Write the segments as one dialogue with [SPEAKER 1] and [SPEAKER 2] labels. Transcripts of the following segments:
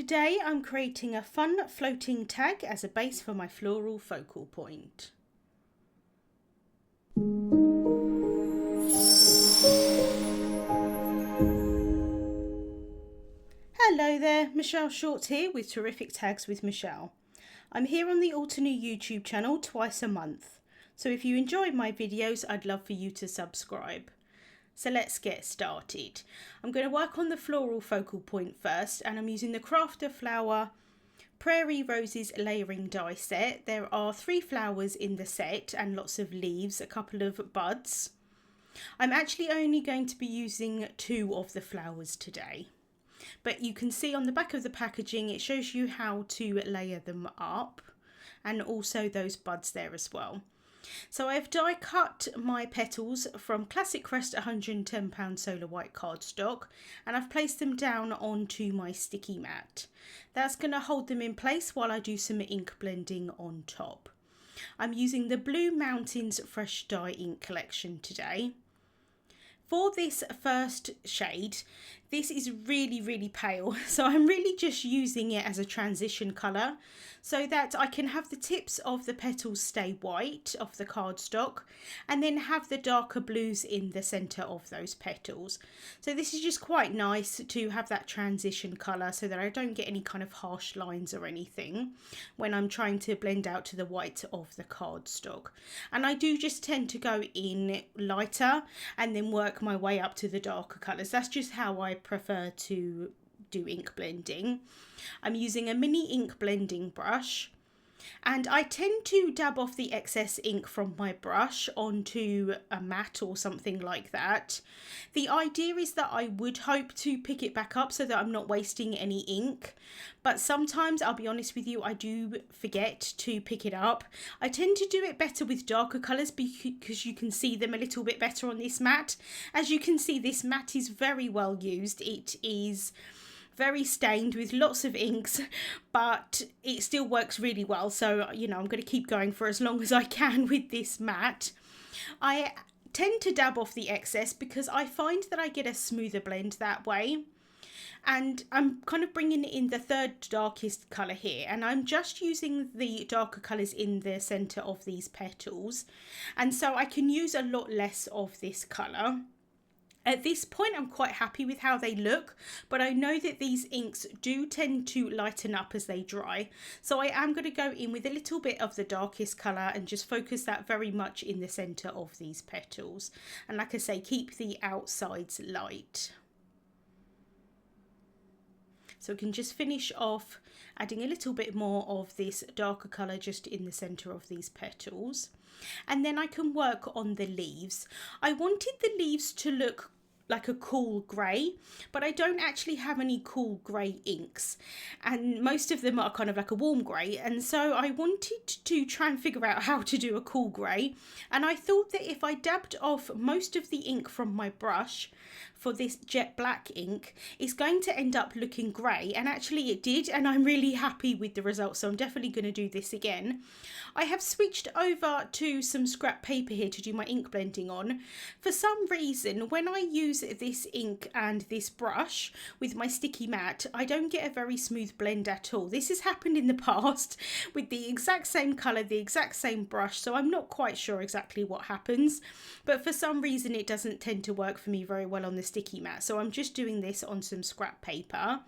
[SPEAKER 1] Today I'm creating a fun floating tag as a base for my floral focal point. Hello there, Michelle Short here with Terrific Tags with Michelle. I'm here on the Altenew YouTube channel twice a month, so if you enjoy my videos I'd love for you to subscribe. So let's get started. I'm going to work on the floral focal point first, and I'm using the Crafter Flower Prairie Roses layering die set. There are 3 flowers in the set and lots of leaves, a couple of buds. I'm actually only going to be using 2 of the flowers today, but you can see on the back of the packaging it shows you how to layer them up, and also those buds there as well. So I've die cut my petals from Classic Crest 110 solar white cardstock, and I've placed them down onto my sticky mat. That's going to hold them in place while I do some ink blending on top. I'm using the Blue Mountains Fresh Dye ink collection today. For this first shade, this is really pale, so I'm really just using it as a transition colour so that I can have the tips of the petals stay white off the cardstock and then have the darker blues in the centre of those petals. So this is just quite nice to have that transition colour so that I don't get any kind of harsh lines or anything when I'm trying to blend out to the white of the cardstock. And I do just tend to go in lighter and then work my way up to the darker colours. That's just how I prefer to do ink blending. I'm using a mini ink blending brush, and I tend to dab off the excess ink from my brush onto a mat or something like that. The idea is that I would hope to pick it back up so that I'm not wasting any ink, but sometimes, I'll be honest with you, I do forget to pick it up. I tend to do it better with darker colours because you can see them a little bit better on this mat. As you can see, this mat is very well used. It is very stained with lots of inks, but it still works really well, so you know, I'm going to keep going for as long as I can with this mat. I tend to dab off the excess because I find that I get a smoother blend that way, and I'm kind of bringing in the third darkest colour here, and I'm just using the darker colours in the centre of these petals, and so I can use a lot less of this colour. At this point I'm quite happy with how they look, but I know that these inks do tend to lighten up as they dry, so I am going to go in with a little bit of the darkest colour and just focus that very much in the centre of these petals, and like I say, keep the outsides light. So we can just finish off adding a little bit more of this darker colour just in the centre of these petals. And then I can work on the leaves. I wanted the leaves to look like a cool grey, but I don't actually have any cool grey inks, and most of them are kind of like a warm grey, and so I wanted to try and figure out how to do a cool grey, and I thought that if I dabbed off most of the ink from my brush for this jet black ink, it's going to end up looking grey, and actually it did, and I'm really happy with the results, so I'm definitely going to do this again. I have switched over to some scrap paper here to do my ink blending on. For some reason, when I use this ink and this brush with my sticky mat, I don't get a very smooth blend at all. This has happened in the past with the exact same colour, the exact same brush, so I'm not quite sure exactly what happens, but for some reason it doesn't tend to work for me very well on the sticky mat, so I'm just doing this on some scrap paper.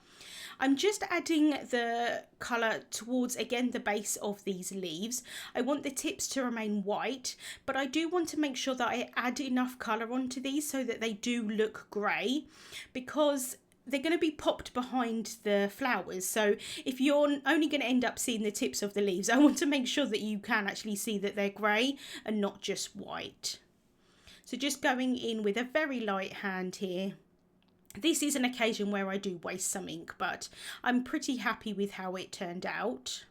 [SPEAKER 1] I'm just adding the colour towards, again, the base of these leaves. I want the tips to remain white, but I do want to make sure that I add enough colour onto these so that they do look grey, because they're going to be popped behind the flowers. So if you're only going to end up seeing the tips of the leaves, I want to make sure that you can actually see that they're grey and not just white. So just going in with a very light hand here. This is an occasion where I do waste some ink, but I'm pretty happy with how it turned out.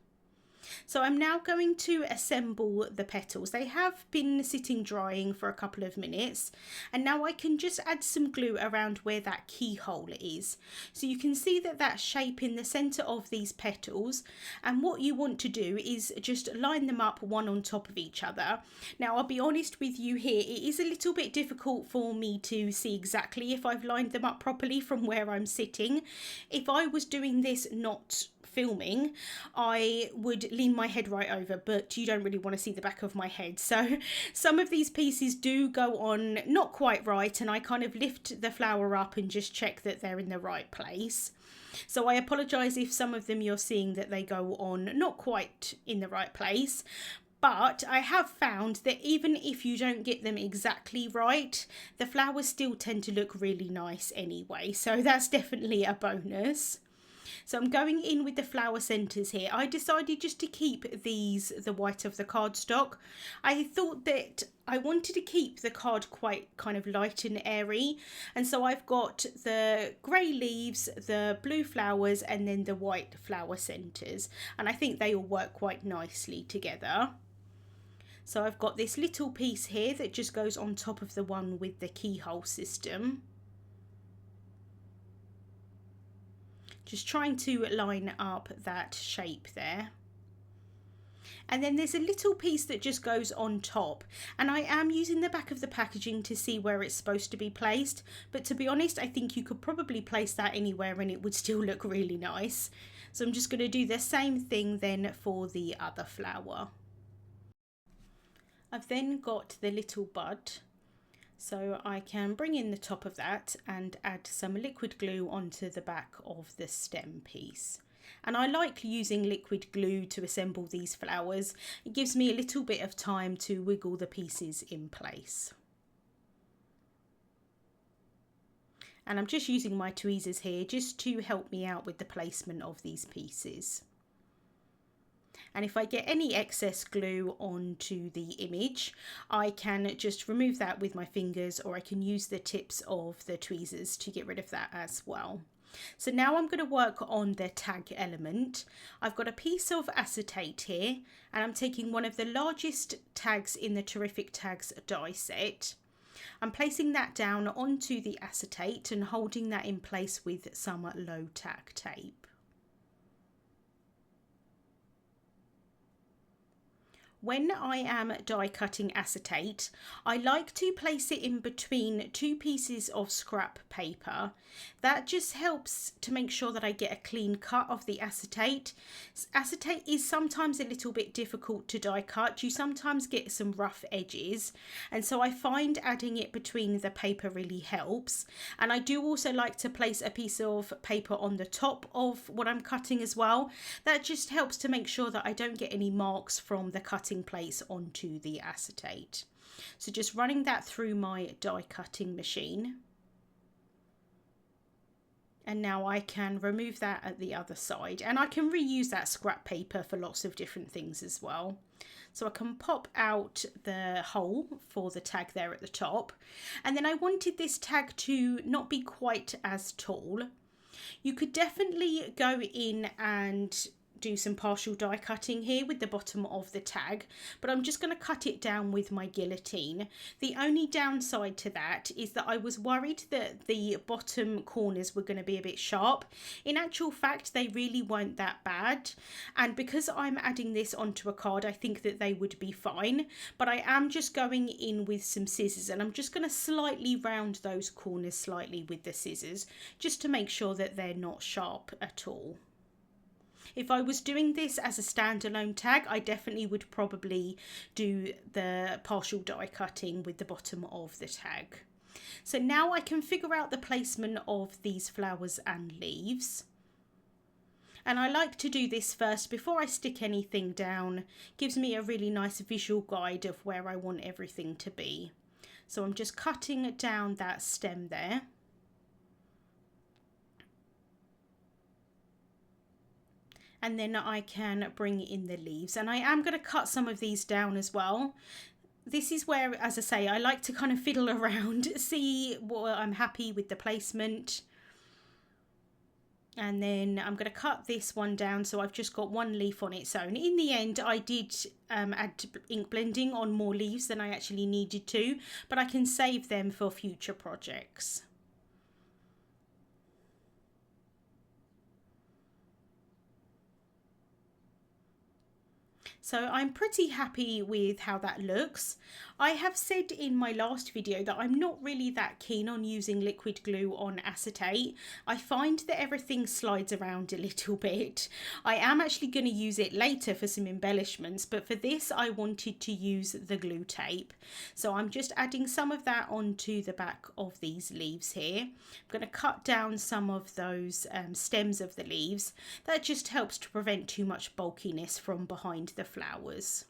[SPEAKER 1] So I'm now going to assemble the petals. They have been sitting drying for a couple of minutes, and now I can just add some glue around where that keyhole is. So you can see that shape in the center of these petals, and what you want to do is just line them up one on top of each other. Now I'll be honest with you here, it is a little bit difficult for me to see exactly if I've lined them up properly from where I'm sitting. If I was doing this not filming, I would lean my head right over, but you don't really want to see the back of my head. So some of these pieces do go on not quite right, and I kind of lift the flower up and just check that they're in the right place. So I apologize if some of them you're seeing that they go on not quite in the right place. But I have found that even if you don't get them exactly right, the flowers still tend to look really nice anyway. So that's definitely a bonus. So I'm going in with the flower centres here. I decided just to keep these the white of the cardstock. I thought that I wanted to keep the card quite kind of light and airy, and so I've got the grey leaves, the blue flowers, and then the white flower centres, and I think they all work quite nicely together. So I've got this little piece here that just goes on top of the one with the keyhole system. Just trying to line up that shape there. And then there's a little piece that just goes on top, and I am using the back of the packaging to see where it's supposed to be placed, but to be honest I think you could probably place that anywhere and it would still look really nice. So I'm just going to do the same thing then for the other flower. I've then got the little bud, so I can bring in the top of that and add some liquid glue onto the back of the stem piece. And I like using liquid glue to assemble these flowers. It gives me a little bit of time to wiggle the pieces in place. And I'm just using my tweezers here just to help me out with the placement of these pieces. And if I get any excess glue onto the image, I can just remove that with my fingers, or I can use the tips of the tweezers to get rid of that as well. So now I'm going to work on the tag element. I've got a piece of acetate here, and I'm taking one of the largest tags in the Terrific Tags die set. I'm placing that down onto the acetate and holding that in place with some low tack tape. When I am die cutting acetate, I like to place it in between two pieces of scrap paper. That just helps to make sure that I get a clean cut of the acetate. Acetate is sometimes a little bit difficult to die cut. You sometimes get some rough edges, and so I find adding it between the paper really helps. And I do also like to place a piece of paper on the top of what I'm cutting as well. That just helps to make sure that I don't get any marks from the cutting place onto the acetate. So just running that through my die cutting machine, and now I can remove that at the other side, and I can reuse that scrap paper for lots of different things as well. So I can pop out the hole for the tag there at the top, and then I wanted this tag to not be quite as tall. You could definitely go in and do some partial die cutting here with the bottom of the tag, but I'm just going to cut it down with my guillotine. The only downside to that is that I was worried that the bottom corners were going to be a bit sharp. In actual fact, they really weren't that bad, and because I'm adding this onto a card, I think that they would be fine. But I am just going in with some scissors, and I'm just going to slightly round those corners slightly with the scissors just to make sure that they're not sharp at all. If I was doing this as a standalone tag, I definitely would probably do the partial die cutting with the bottom of the tag. So now I can figure out the placement of these flowers and leaves. And I like to do this first before I stick anything down. Gives me a really nice visual guide of where I want everything to be. So I'm just cutting down that stem there. And then I can bring in the leaves, and I am going to cut some of these down as well. This is where, as I say, I like to kind of fiddle around, see what I'm happy with the placement. And then I'm going to cut this one down so I've just got one leaf on its own. In the end, I did add ink blending on more leaves than I actually needed to, but I can save them for future projects. So I'm pretty happy with how that looks. I have said in my last video that I'm not really that keen on using liquid glue on acetate. I find that everything slides around a little bit. I am actually going to use it later for some embellishments, but for this I wanted to use the glue tape. So I'm just adding some of that onto the back of these leaves here. I'm going to cut down some of those stems of the leaves. That just helps to prevent too much bulkiness from behind the flowers.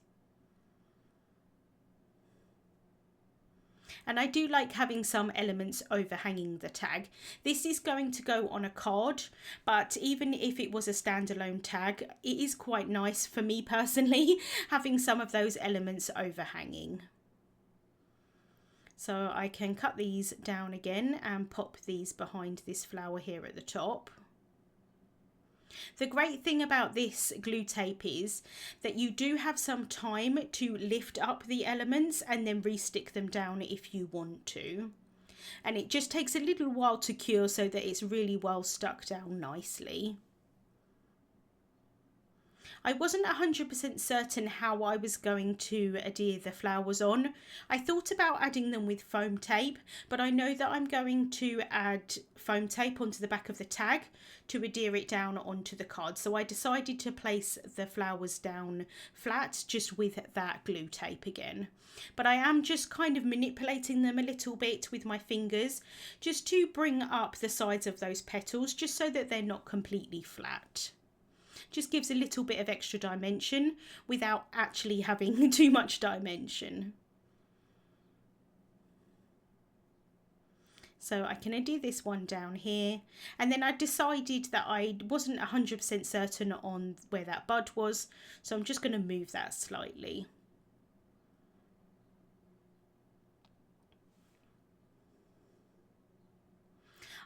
[SPEAKER 1] And I do like having some elements overhanging the tag. This is going to go on a card, but even if it was a standalone tag, it is quite nice for me personally having some of those elements overhanging. So I can cut these down again and pop these behind this flower here at the top. The great thing about this glue tape is that you do have some time to lift up the elements and then re-stick them down if you want to. And it just takes a little while to cure so that it's really well stuck down nicely. I wasn't 100% certain how I was going to adhere the flowers on. I thought about adding them with foam tape, but I know that I'm going to add foam tape onto the back of the tag to adhere it down onto the card. So I decided to place the flowers down flat just with that glue tape again. But I am just kind of manipulating them a little bit with my fingers just to bring up the sides of those petals just so that they're not completely flat. Just gives a little bit of extra dimension without actually having too much dimension. So I can adhere this one down here, and then I decided that I wasn't 100% certain on where that bud was, so I'm just going to move that slightly.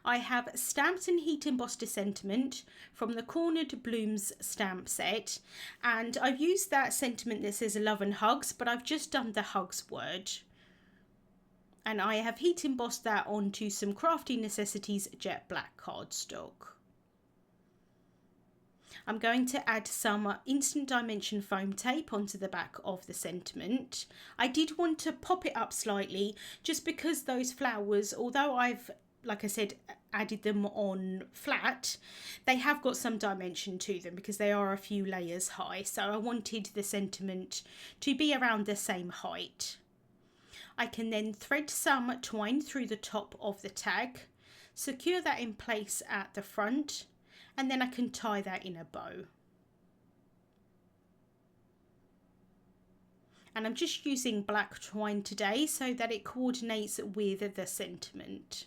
[SPEAKER 1] I have stamped and heat embossed a sentiment from the Cornered Blooms stamp set, and I've used that sentiment that says love and hugs, but I've just done the hugs word. And I have heat embossed that onto some Crafty Necessities jet black cardstock. I'm going to add some instant dimension foam tape onto the back of the sentiment. I did want to pop it up slightly just because those flowers, although I've, like I said, added them on flat, they have got some dimension to them because they are a few layers high. So I wanted the sentiment to be around the same height. I can then thread some twine through the top of the tag, secure that in place at the front, and then I can tie that in a bow. And I'm just using black twine today so that it coordinates with the sentiment.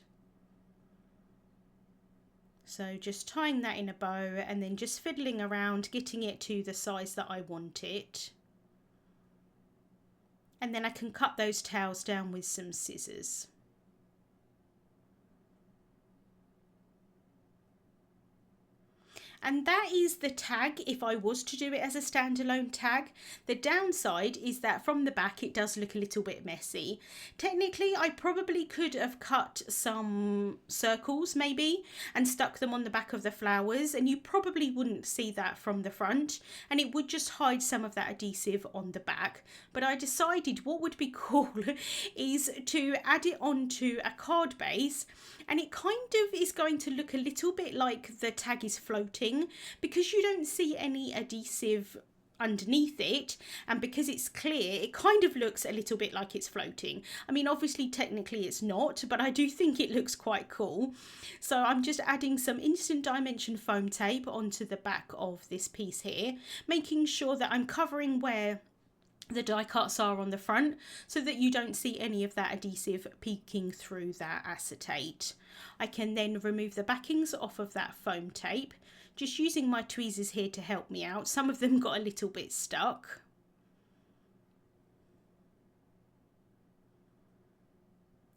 [SPEAKER 1] So just tying that in a bow and then just fiddling around, getting it to the size that I want it. And then I can cut those tails down with some scissors. And that is the tag if I was to do it as a standalone tag. The downside is that from the back it does look a little bit messy. Technically I probably could have cut some circles maybe and stuck them on the back of the flowers, and you probably wouldn't see that from the front, and it would just hide some of that adhesive on the back. But I decided what would be cool is to add it onto a card base, and it kind of is going to look a little bit like the tag is floating because you don't see any adhesive underneath it, and because it's clear it kind of looks a little bit like it's floating. I mean, obviously technically it's not, but I do think it looks quite cool. So I'm just adding some instant dimension foam tape onto the back of this piece here, making sure that I'm covering where the die cuts are on the front so that you don't see any of that adhesive peeking through that acetate. I can then remove the backings off of that foam tape, just using my tweezers here to help me out. Some of them got a little bit stuck.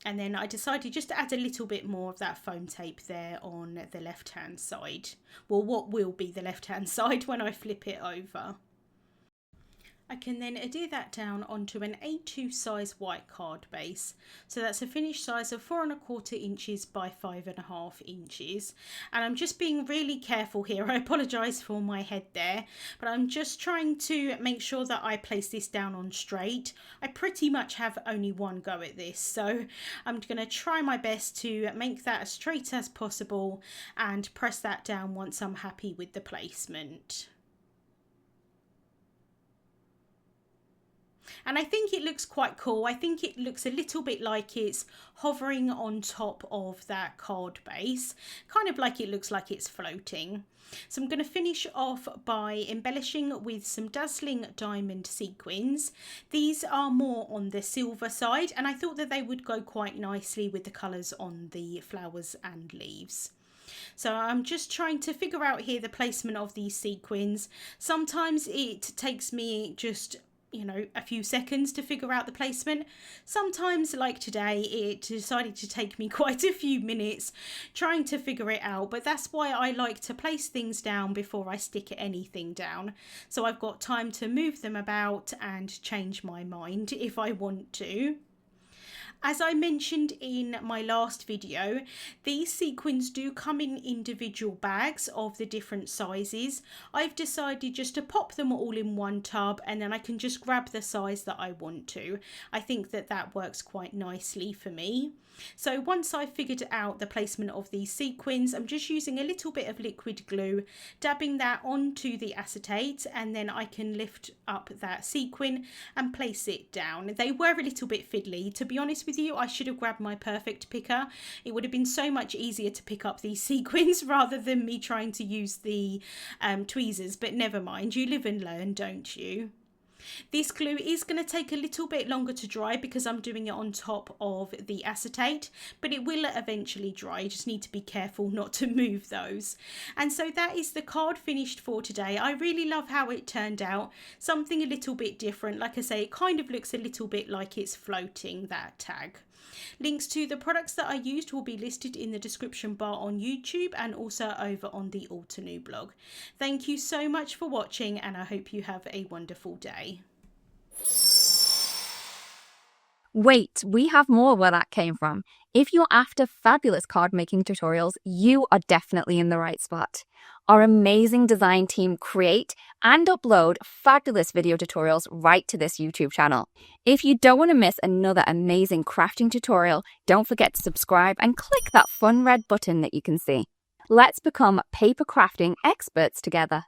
[SPEAKER 1] And then I decided just to add a little bit more of that foam tape there on the left hand side. Well, what will be the left hand side when I flip it over. I can then adhere that down onto an A2 size white card base. So that's a finished size of 4¼ inches by 5½ inches. And I'm just being really careful here. I apologise for my head there, but I'm just trying to make sure that I place this down on straight. I pretty much have only one go at this, so I'm going to try my best to make that as straight as possible and press that down once I'm happy with the placement. And I think it looks quite cool. I think it looks a little bit like it's hovering on top of that card base, kind of like it looks like it's floating. So I'm going to finish off by embellishing with some dazzling diamond sequins. These are more on the silver side, and I thought that they would go quite nicely with the colours on the flowers and leaves. So I'm just trying to figure out here the placement of these sequins. Sometimes it takes me just a few seconds to figure out the placement. Sometimes, like today, it decided to take me quite a few minutes trying to figure it out, but that's why I like to place things down before I stick anything down, so I've got time to move them about and change my mind if I want to. As I mentioned in my last video, these sequins do come in individual bags of the different sizes. I've decided just to pop them all in one tub, and then I can just grab the size that I want to. I think that that works quite nicely for me. So once I've figured out the placement of these sequins, I'm just using a little bit of liquid glue, dabbing that onto the acetate, and then I can lift up that sequin and place it down. They were a little bit fiddly. To be honest with you, I should have grabbed my perfect picker. It would have been so much easier to pick up these sequins rather than me trying to use the tweezers, but never mind, you live and learn, don't you? This glue is going to take a little bit longer to dry because I'm doing it on top of the acetate, but it will eventually dry. You just need to be careful not to move those. And so that is the card finished for today. I really love how it turned out. Something a little bit different. Like I say, it kind of looks a little bit like it's floating, that tag. Links to the products that I used will be listed in the description bar on YouTube and also over on the Altenew blog. Thank you so much for watching, and I hope you have a wonderful day.
[SPEAKER 2] Wait, we have more where that came from. If you're after fabulous card making tutorials, you are definitely in the right spot. Our amazing design team create and upload fabulous video tutorials right to this YouTube channel. If you don't want to miss another amazing crafting tutorial, don't forget to subscribe and click that fun red button that you can see. Let's become paper crafting experts together.